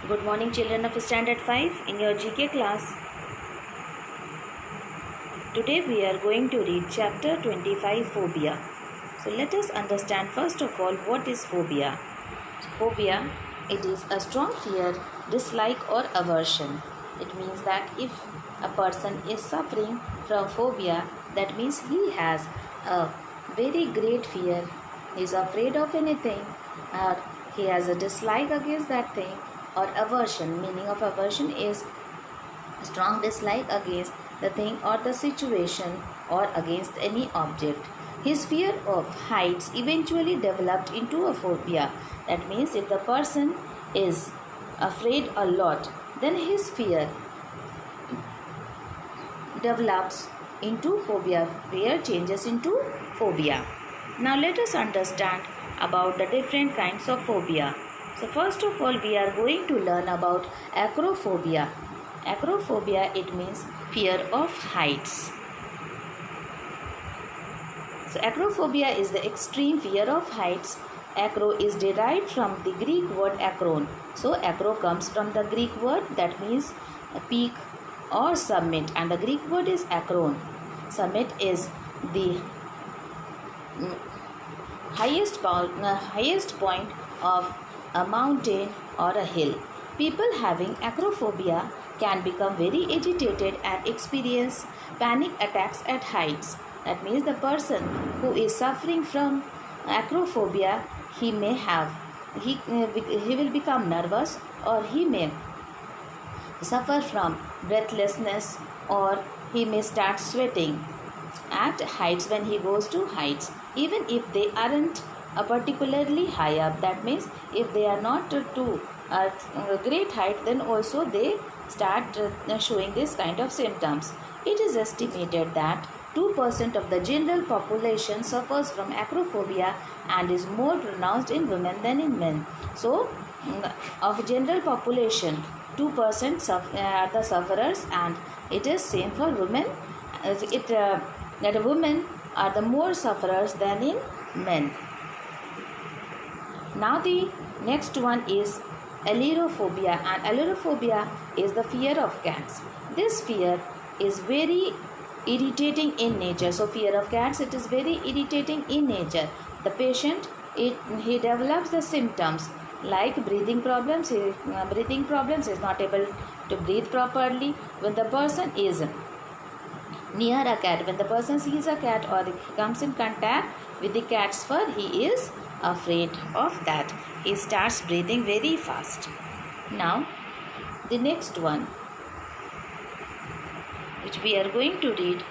Good morning, children of Standard 5 in your GK class. Today we are going to read chapter 25, Phobia. So let us understand first of all what is phobia. Phobia, it is a strong fear, dislike or aversion. It means that if a person is suffering from phobia, that means he has a very great fear. He is afraid of anything, or he has a dislike against that thing, or aversion. Meaning of aversion is strong dislike against the thing or the situation or against any object. His fear of heights eventually developed into a phobia. That means if the person is afraid a lot, then his fear develops into phobia. Fear changes into phobia. Now let us understand about the different kinds of phobia. So first of all, we are going to learn about acrophobia. Acrophobia, it means fear of heights. So acrophobia is the extreme fear of heights. Acro is derived from the Greek word acron. So acro comes from the Greek word that means a peak or summit, and the Greek word is acron. Summit is the highest point of a mountain or a hill. People having acrophobia can become very agitated and experience panic attacks at heights. That means the person who is suffering from acrophobia, he will become nervous, or he may suffer from breathlessness, or he may start sweating at heights when he goes to heights, even if they aren't particularly high up. That means if they are not to a great height, then also they start showing this kind of symptoms. It is estimated that 2% of the general population suffers from acrophobia and is more pronounced in women than in men. So of general population, 2% are the sufferers, and it is same for women. That women are the more sufferers than in men. Now the next one is ailurophobia, and ailurophobia is the fear of cats. This fear is very irritating in nature. So fear of cats, it is very irritating in nature. The patient, he develops the symptoms like breathing problems. He is not able to breathe properly. When the person is near a cat, when the person sees a cat or comes in contact with the cat's fur, he is afraid of that. He starts breathing very fast. Now the next one which we are going to read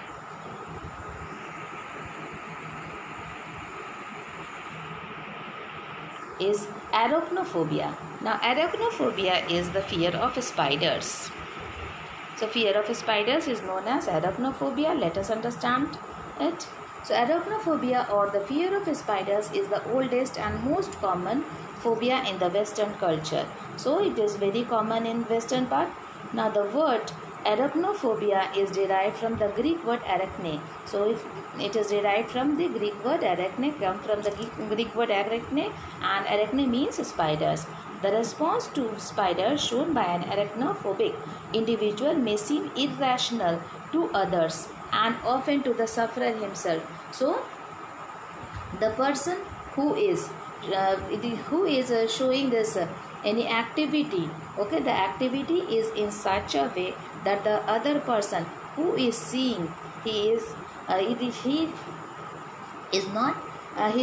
is arachnophobia. Now arachnophobia is the fear of spiders. So fear of spiders is known as arachnophobia. Let us understand it. So arachnophobia, or the fear of spiders, is the oldest and most common phobia in the Western culture. So it is very common in Western part. Now the word arachnophobia is derived from the Greek word arachne. So if it is derived from the Greek word arachne, come from the Greek word arachne, and arachne means spiders. The response to spiders shown by an arachnophobic individual may seem irrational to others and often to the sufferer himself. So the person who is showing this any activity, okay, the activity is in such a way that the other person who is seeing, he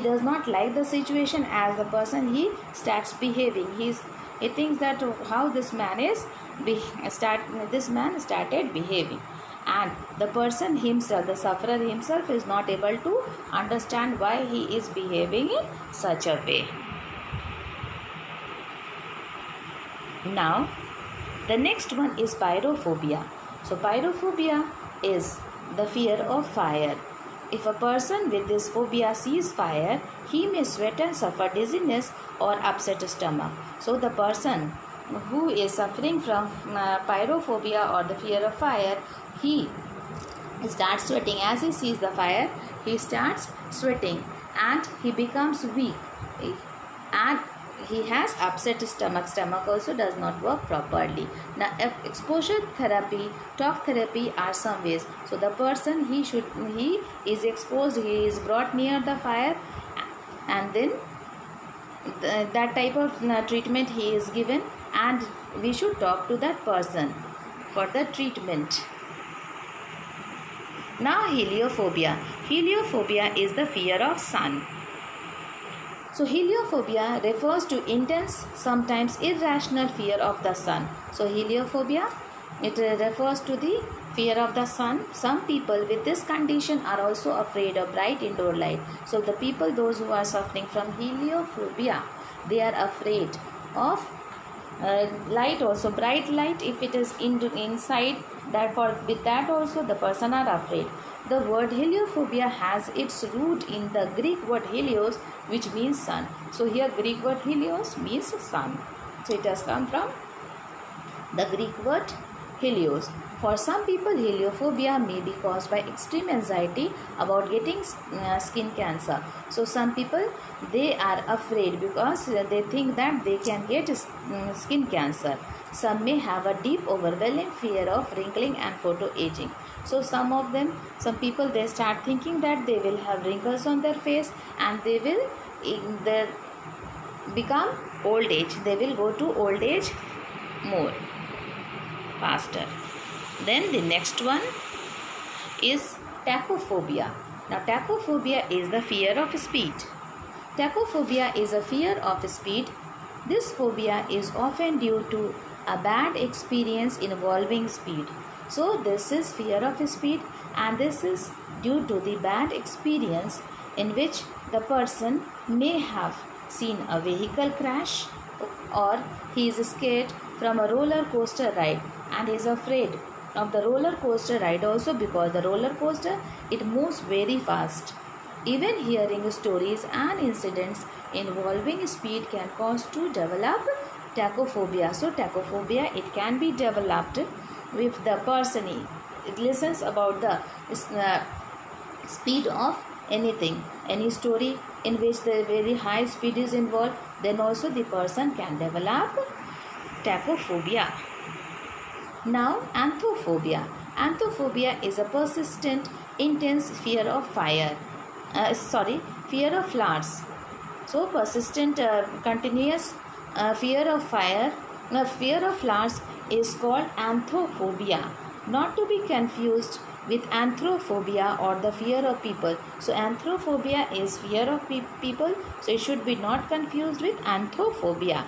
does not like the situation as the person he starts behaving. He thinks that how this man started behaving, and the person himself, the sufferer himself, is not able to understand why he is behaving in such a way. Now the next one is pyrophobia. So pyrophobia is the fear of fire. If a person with this phobia sees fire, he may sweat and suffer dizziness or upset stomach. So the person who is suffering from pyrophobia or the fear of fire, he starts sweating. As he sees the fire, he starts sweating and he becomes weak, and he has upset stomach also does not work properly. Now exposure therapy, talk therapy are some ways. So the person he is exposed, he is brought near the fire, and then that type of treatment he is given, and we should talk to that person for the treatment. Now heliophobia. Heliophobia is the fear of sun. So heliophobia refers to intense, sometimes irrational fear of the sun. So heliophobia, it refers to the fear of the sun. Some people with this condition are also afraid of bright indoor light. So the people, those who are suffering from heliophobia, they are afraid of light also, bright light. If it is inside, that with that also the person are afraid. The word heliophobia has its root in the Greek word helios, which means sun. So here Greek word helios means sun. So it has come from the Greek word helios. For some people, heliophobia may be caused by extreme anxiety about getting skin cancer. So some people, they are afraid because they think that they can get skin cancer. Some may have a deep, overwhelming fear of wrinkling and photo-aging. So some people, they start thinking that they will have wrinkles on their face and they will become old age. They will go to old age more faster. Then the next one is tachyphobia. Now tachyphobia is the fear of speed. Tachyphobia is a fear of speed. This phobia is often due to a bad experience involving speed. So this is fear of speed, and this is due to the bad experience in which the person may have seen a vehicle crash, or he is scared from a roller coaster ride and is afraid of the roller coaster ride also, because the roller coaster, it moves very fast. Even hearing stories and incidents involving speed can cause to develop tachyphobia. So tachyphobia, it can be developed if the person it listens about the speed of anything, any story in which the very high speed is involved, then also the person can develop tachyphobia. Now anthophobia. Anthophobia is a persistent, intense fear of fear of flowers. So persistent, continuous fear of fear of flowers is called anthophobia, not to be confused with anthrophobia or the fear of people. So anthrophobia is fear of people, so it should be not confused with anthophobia.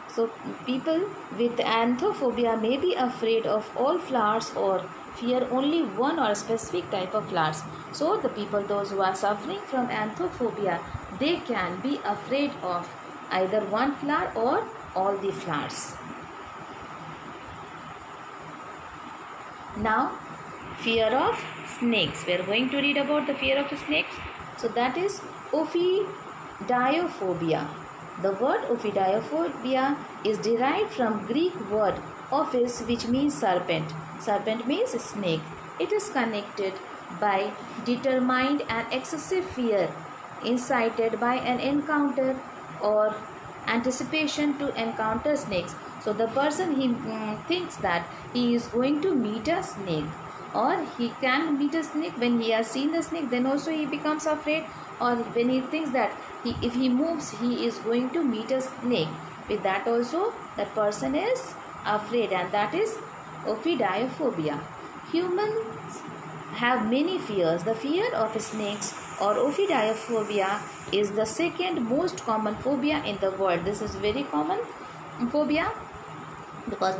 So people with anthophobia may be afraid of all flowers or fear only one or specific type of flowers. So the people, those who are suffering from anthophobia, they can be afraid of either one flower or all the flowers. Now fear of snakes. We are going to read about the fear of snakes. So that is ophidiophobia. The word ophidiophobia is derived from Greek word ophis, which means serpent. Serpent means snake. It is connected by determined and excessive fear incited by an encounter or anticipation to encounter snakes. So the person, he thinks that he is going to meet a snake, or he can meet a snake. When he has seen the snake, then also he becomes afraid, or when he thinks that if he moves, he is going to meet a snake. With that also, that person is afraid, and that is ophidiophobia. Humans have many fears. The fear of snakes or ophidiophobia is the second most common phobia in the world. This is very common phobia because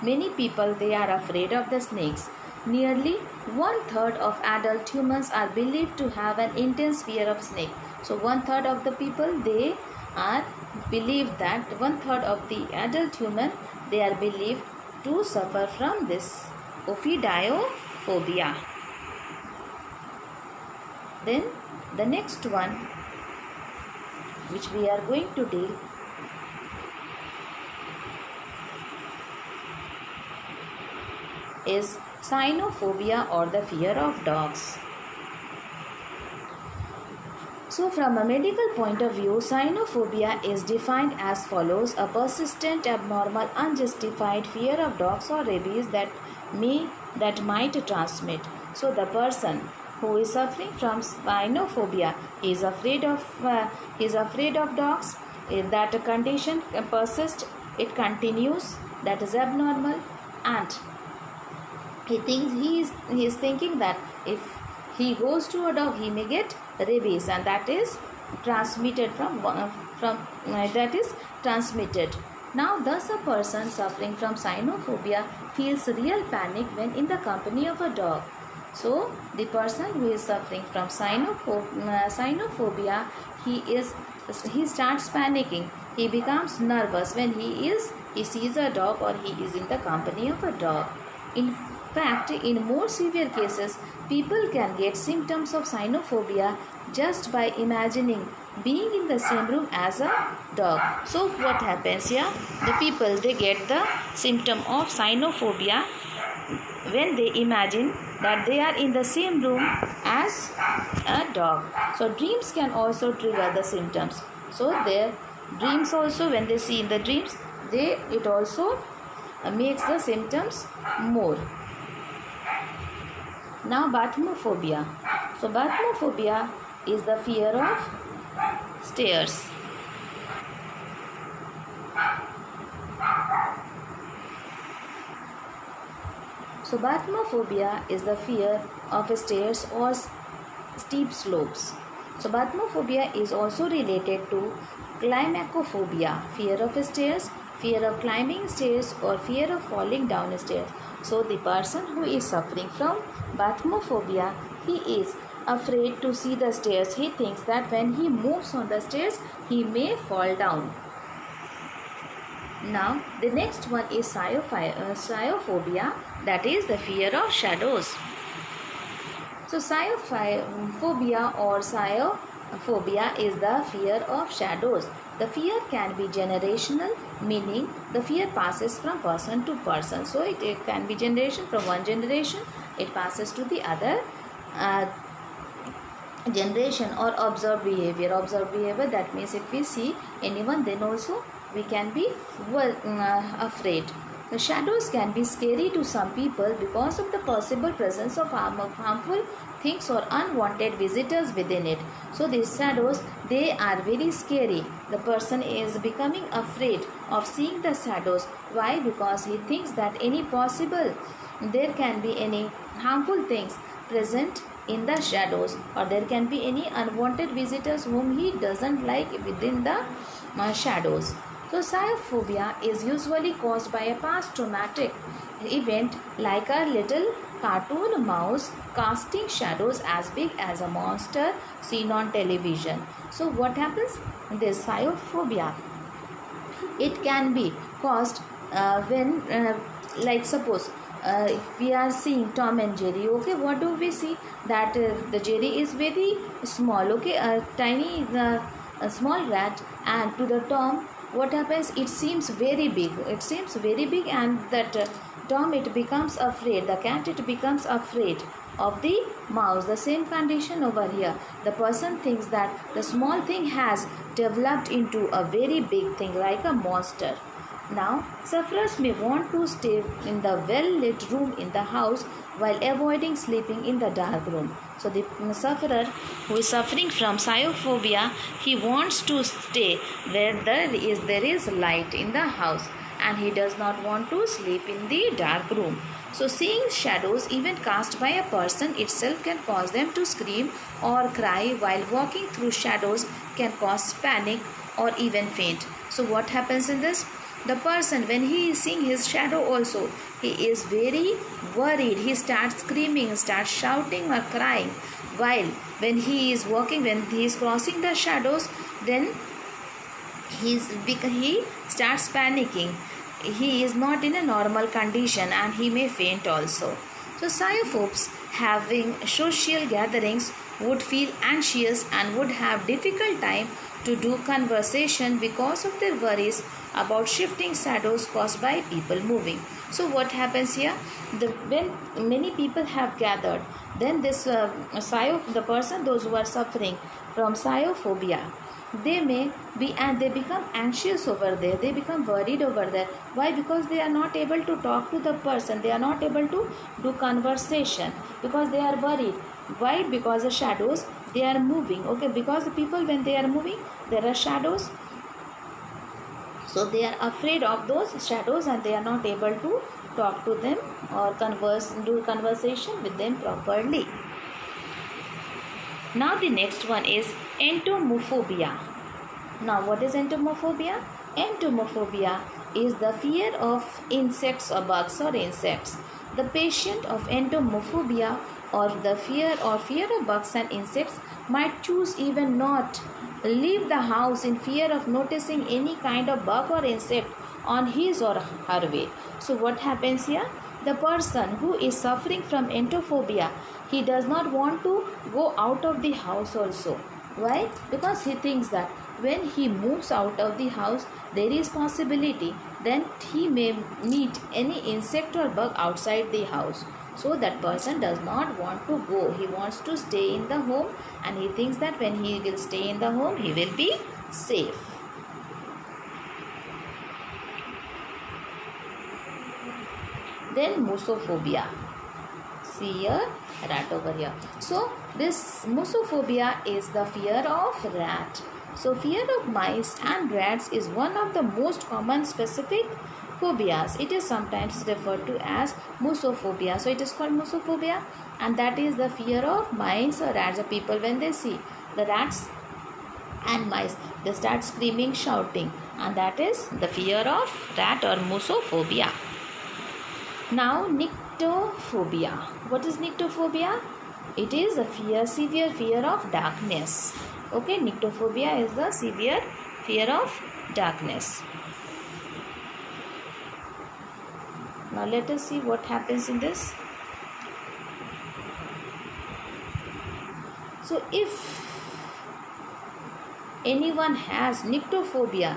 many people, they are afraid of the snakes. Nearly 1/3 of adult humans are believed to have an intense fear of snake. So 1/3 of the people, they are believed that 1/3 of the adult human, they are believed to suffer from this ophidiophobia. Then the next one which we are going to deal is cynophobia, or the fear of dogs. So, from a medical point of view, cynophobia is defined as follows: a persistent, abnormal, unjustified fear of dogs or rabies that might transmit. So, the person who is suffering from cynophobia is afraid of dogs. If that condition persists, it continues. That is abnormal, and he is thinking that if he goes to a dog, he may get rabies, and that is transmitted that is transmitted. Now, thus a person suffering from cynophobia feels real panic when in the company of a dog. So, the person who is suffering from cynophobia, he starts panicking. He becomes nervous when he sees a dog or he is in the company of a dog. In fact, in more severe cases, people can get symptoms of cynophobia just by imagining being in the same room as a dog. So what happens here? The people, they get the symptom of cynophobia when they imagine that they are in the same room as a dog. So dreams can also trigger the symptoms. So their dreams also, when they see in the dreams, it also makes the symptoms more. Now, bathmophobia. So bathmophobia is the fear of stairs. So bathmophobia is the fear of stairs or steep slopes. So bathmophobia is also related to climacophobia, fear of stairs, fear of climbing stairs, or fear of falling down stairs. So the person who is suffering from bathmophobia, he is afraid to see the stairs. He thinks that when he moves on the stairs, he may fall down. Now, the next one is sciophobia, that is the fear of shadows. So, sciophobia or sciophobia is the fear of shadows. The fear can be generational, meaning the fear passes from person to person. So, it can be generation, from one generation, it passes to the other generation. Or observed behavior. Observed behavior, that means if we see anyone, then also we can be afraid. The shadows can be scary to some people because of the possible presence of harmful things or unwanted visitors within it. So these shadows, they are very scary. The person is becoming afraid of seeing the shadows. Why? Because he thinks that there can be any harmful things present in the shadows, or there can be any unwanted visitors whom he doesn't like within the shadows. So sciophobia is usually caused by a past traumatic event, like a little cartoon mouse casting shadows as big as a monster seen on television. So what happens? This sciophobia, it can be caused when like suppose if we are seeing Tom and Jerry, okay, what do we see? That the Jerry is very small, okay, a tiny a small rat, and to the Tom, what happens? It seems very big. And that Tom, it becomes afraid. The cat, it becomes afraid of the mouse. The same condition over here. The person thinks that the small thing has developed into a very big thing, like a monster. Now, sufferers may want to stay in the well-lit room in the house while avoiding sleeping in the dark room. So, the sufferer who is suffering from sciophobia, he wants to stay where there is light in the house, and he does not want to sleep in the dark room. So, seeing shadows even cast by a person itself can cause them to scream or cry, while walking through shadows can cause panic or even faint. So, what happens in this? The person, when he is seeing his shadow also, he is very worried. He starts screaming, starts shouting or crying. While when he is walking, when he is crossing the shadows, then he starts panicking. He is not in a normal condition and he may faint also. So sciophobes having social gatherings would feel anxious and would have difficult time to do conversation because of their worries about shifting shadows caused by people moving. So what happens here? When many people have gathered, then this the person, those who are suffering from xenophobia, they may be, and they become anxious over there, they become worried over there. Why? Because they are not able to talk to the person, they are not able to do conversation, because they are worried. Why? Because the shadows, they are moving. Okay, because the people, when they are moving, there are shadows, so they are afraid of those shadows and they are not able to talk to them or do conversation with them properly. Now the next one is entomophobia. Now what is entomophobia? Entomophobia is the fear of insects or bugs or insects. The patient of entomophobia or the fear of bugs and insects might choose even not leave the house in fear of noticing any kind of bug or insect on his or her way. So what happens here? The person who is suffering from entomophobia, he does not want to go out of the house also. Why? Because he thinks that when he moves out of the house, there is possibility then he may meet any insect or bug outside the house. So that person does not want to go. He wants to stay in the home, and he thinks that when he will stay in the home, he will be safe. Then musophobia. See here, rat over here. So this musophobia is the fear of rat. So fear of mice and rats is one of the most common specific phobias. It is sometimes referred to as musophobia. So it is called musophobia, and that is the fear of mice or rats. The people, when they see the rats and mice, they start screaming, shouting, and that is the fear of rat or musophobia. Now nyctophobia. What is nyctophobia? It is a severe fear of darkness. Okay, nyctophobia is the severe fear of darkness. Now let us see what happens in this. So if anyone has nyctophobia,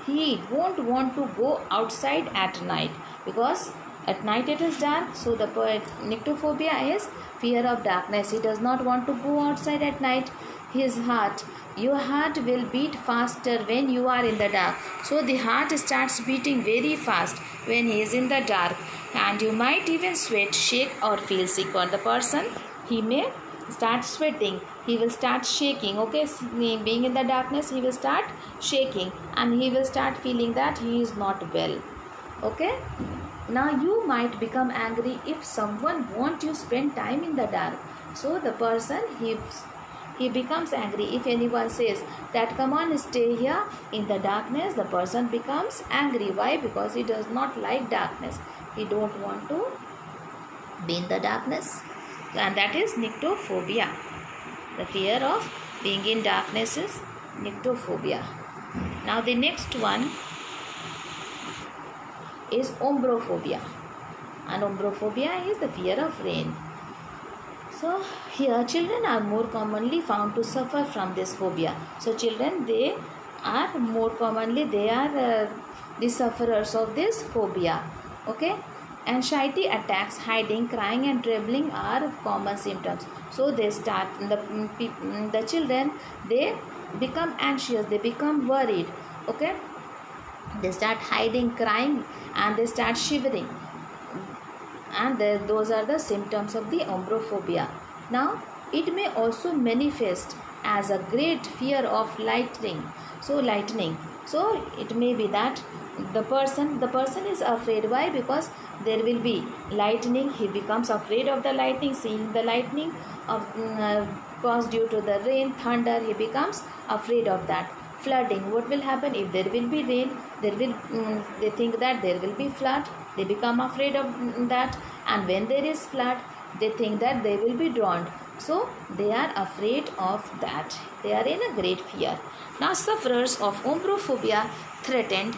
he won't want to go outside at night, because at night it is dark. So the nyctophobia is fear of darkness. He does not want to go outside at night. Your heart will beat faster when you are in the dark. So the heart starts beating very fast when he is in the dark, and you might even sweat, shake, or feel sick. Or the person, he may start sweating, he will start shaking. Okay, being in the darkness, he will start shaking and he will start feeling that he is not well. Okay, now you might become angry if someone wants you spend time in the dark. So the person, he becomes angry if anyone says that come on, stay here in the darkness. The person becomes angry. Why? Because he does not like darkness. He don't want to be in the darkness, and that is nyctophobia. The fear of being in darkness is nyctophobia. Now the next one is ombrophobia, and ombrophobia is the fear of rain. So here children are more commonly found to suffer from this phobia. So children, they are more commonly, they are the sufferers of this phobia. Okay, anxiety attacks, hiding, crying, and trembling are common symptoms. So they start, the children, they become anxious, they become worried. Okay, they start hiding, crying, and they start shivering, and those are the symptoms of the ombrophobia. Now it may also manifest as a great fear of lightning. So it may be that the person is afraid. Why? Because there will be lightning. He becomes afraid of the lightning, seeing the lightning of caused due to the rain, thunder. He becomes afraid of that. Flooding. What will happen if there will be rain? They think that there will be flood. They become afraid of that, and when there is flood, they think that they will be drowned. So they are afraid of that. They are in a great fear. Now sufferers of ombrophobia threatened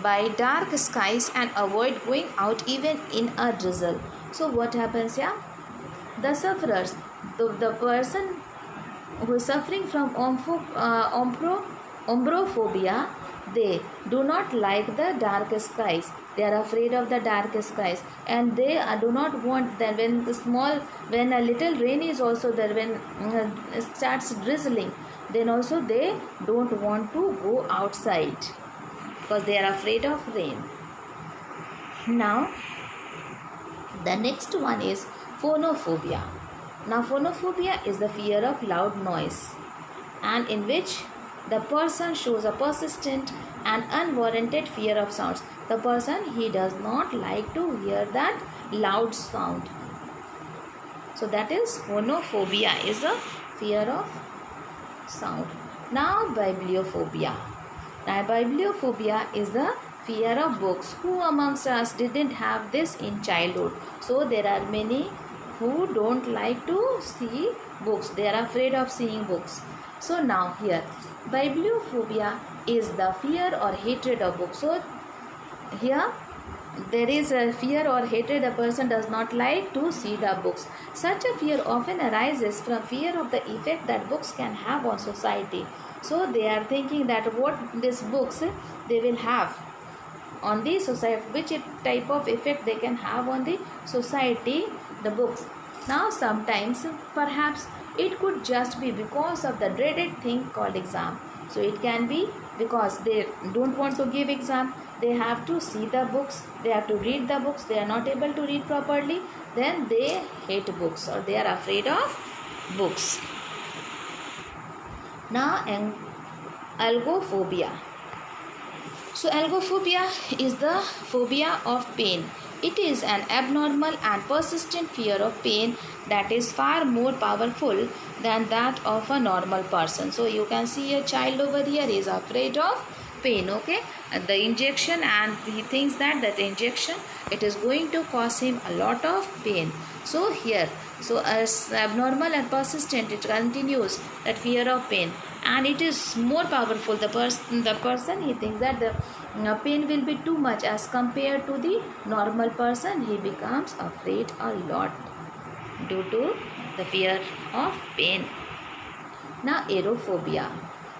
by dark skies and avoid going out even in a drizzle. So what happens here? The sufferers, the person who is suffering from Umbrophobia, they do not like the dark skies. They are afraid of the dark skies, and they do not want that when a little rain is also there, when it starts drizzling, then also they don't want to go outside because they are afraid of rain. Now, the next one is phonophobia. Now, phonophobia is the fear of loud noise, and in which the person shows a persistent and unwarranted fear of sounds. The person, he does not like to hear that loud sound. So that is phonophobia, is a fear of sound. Now, bibliophobia. Now, bibliophobia is the fear of books. Who amongst us didn't have this in childhood? So there are many who don't like to see books. They are afraid of seeing books. So now here, bibliophobia is the fear or hatred of books. So here there is a fear or hatred. A person does not like to see the books. Such a fear often arises from fear of the effect that books can have on society. So they are thinking that what these books they will have on the society, which type of effect they can have on the society, the books. Now sometimes perhaps it could just be because of the dreaded thing called exam. So it can be because they don't want to give exam, they have to see the books, they have to read the books, they are not able to read properly, then they hate books or they are afraid of books. Now, algophobia. So algophobia is the phobia of pain. It is an abnormal and persistent fear of pain that is far more powerful than that of a normal person. So you can see a child over here is afraid of pain, okay, the injection, and he thinks that injection, it is going to cause him a lot of pain. So here, so as abnormal and persistent, it continues that fear of pain, and it is more powerful. The person, he thinks that the pain will be too much as compared to the normal person. He becomes afraid a lot due to the fear of pain. Now, aerophobia.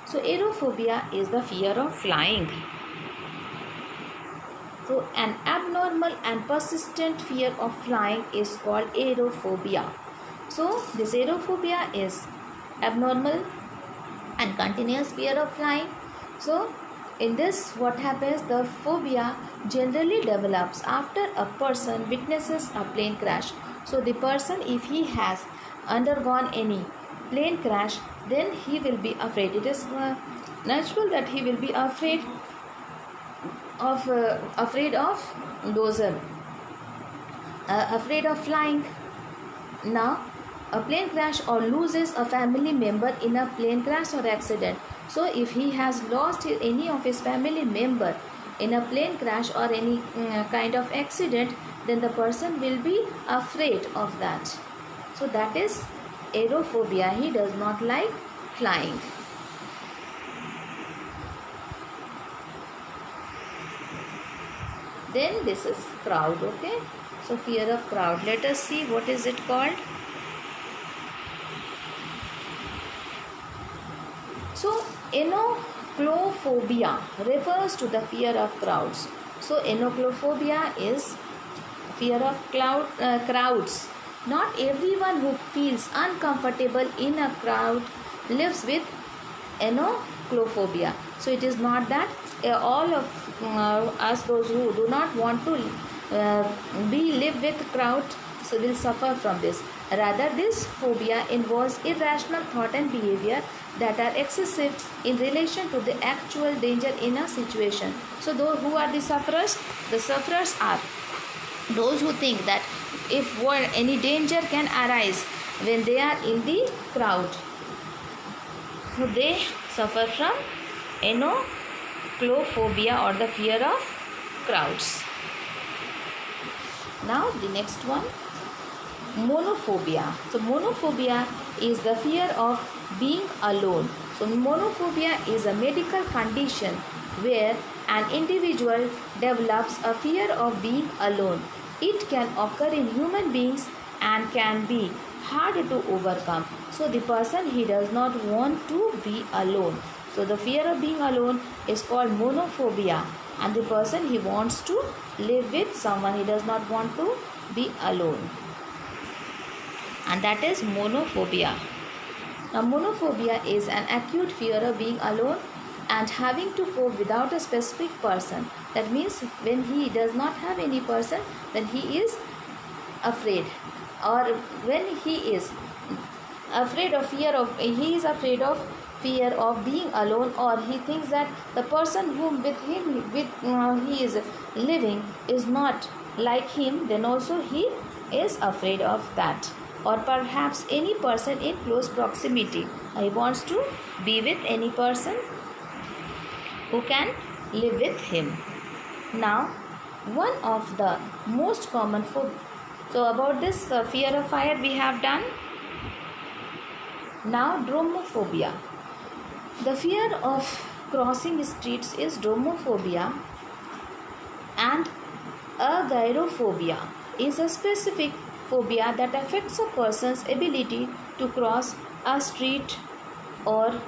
So aerophobia is the fear of flying. So an abnormal and persistent fear of flying is called aerophobia. So this aerophobia is abnormal and continuous fear of flying. So in this, what happens, the phobia generally develops after a person witnesses a plane crash. So the person, if he has undergone any plane crash, then he will be afraid. It is natural that he will be afraid of those afraid of flying. Now, a plane crash or loses a family member in a plane crash or accident. So if he has lost any of his family member in a plane crash or any kind of accident, then the person will be afraid of that. So that is aerophobia. He does not like flying. Then this is crowd, okay. So fear of crowd. Let us see what is it called. So enoclophobia refers to the fear of crowds. So enoclophobia is fear of crowds. Not everyone who feels uncomfortable in a crowd lives with enoclophobia. So it is not that all of us, those who do not want to live with crowd, so will suffer from this. Rather, this phobia involves irrational thought and behavior that are excessive in relation to the actual danger in a situation. So those who are the sufferers? The sufferers are those who think that if any danger can arise when they are in the crowd, so they suffer from enoclophobia or the fear of crowds. Now the next one, monophobia. So monophobia is the fear of being alone. So monophobia is a medical condition where an individual develops a fear of being alone. It can occur in human beings and can be hard to overcome. So the person, he does not want to be alone. So the fear of being alone is called monophobia, and the person, he wants to live with someone, he does not want to be alone, and that is monophobia. Now, monophobia is an acute fear of being alone and having to cope without a specific person. That means when he does not have any person, then he is afraid, or when he is afraid of fear of being alone, or he thinks that the person whom with him he is living is not like him, then also he is afraid of that. Or perhaps any person in close proximity, he wants to be with any person who can live with him. Now, one of the most common so about this fear of fire we have done. Now, dromophobia. The fear of crossing streets is dromophobia, and agoraphobia is a specific phobia that affects a person's ability to cross a street or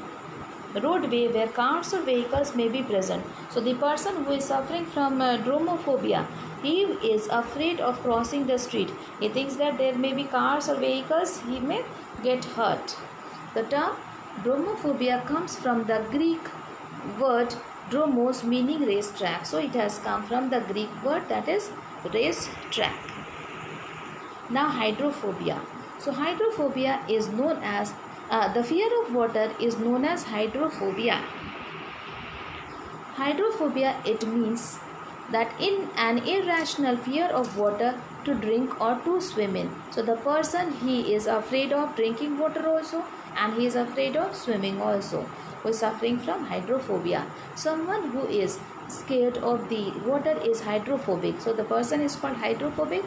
roadway where cars or vehicles may be present. So the person who is suffering from dromophobia, he is afraid of crossing the street. He thinks that there may be cars or vehicles, he may get hurt. The term dromophobia comes from the Greek word dromos, meaning racetrack. So it has come from the Greek word, that is racetrack. Now, hydrophobia. So hydrophobia is known as the fear of water is known as hydrophobia. Hydrophobia, it means that in an irrational fear of water to drink or to swim in. So the person, he is afraid of drinking water also, and he is afraid of swimming also, who is suffering from hydrophobia. Someone who is scared of the water is hydrophobic. So the person is called hydrophobic,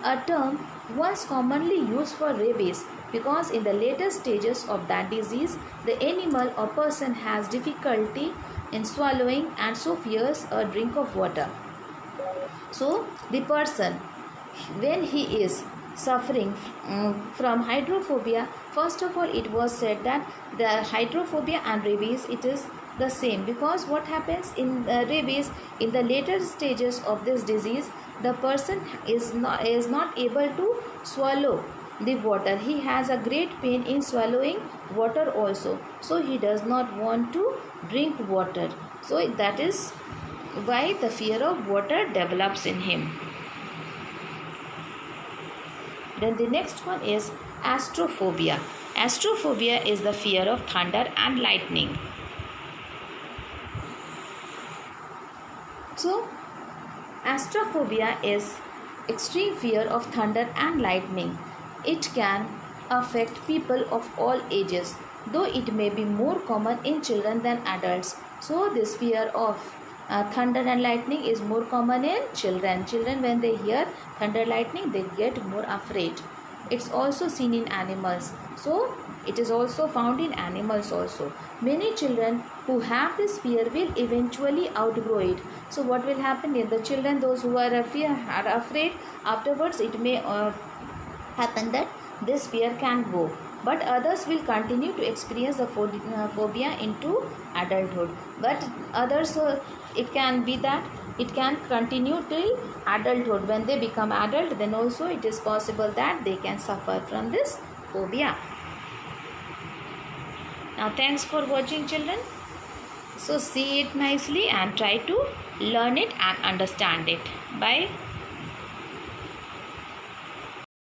a term once commonly used for rabies, because in the later stages of that disease, the animal or person has difficulty in swallowing and so fears a drink of water. So the person, when he is suffering from hydrophobia, first of all, it was said that the hydrophobia and rabies, it is the same, because what happens in rabies, in the later stages of this disease, the person is not able to swallow the water. He has a great pain in swallowing water also, so he does not want to drink water. So that is why the fear of water develops in him. Then the next one is astrophobia. Astrophobia is the fear of thunder and lightning. So, astrophobia is extreme fear of thunder and lightning. It can affect people of all ages, though it may be more common in children than adults. So, this fear of thunder and lightning is more common in children. Children, when they hear thunder, lightning, they get more afraid. It's also seen in animals. So, it is also found in animals also. Many children who have this fear will eventually outgrow it. So, what will happen in the children, those who are afraid, afterwards it may happen that this fear can go. But others will continue to experience the phobia into adulthood. But others, it can be that it can continue till adulthood. When they become adult, then also it is possible that they can suffer from this phobia. Now, thanks for watching, children. So see it nicely and try to learn it and understand it. Bye.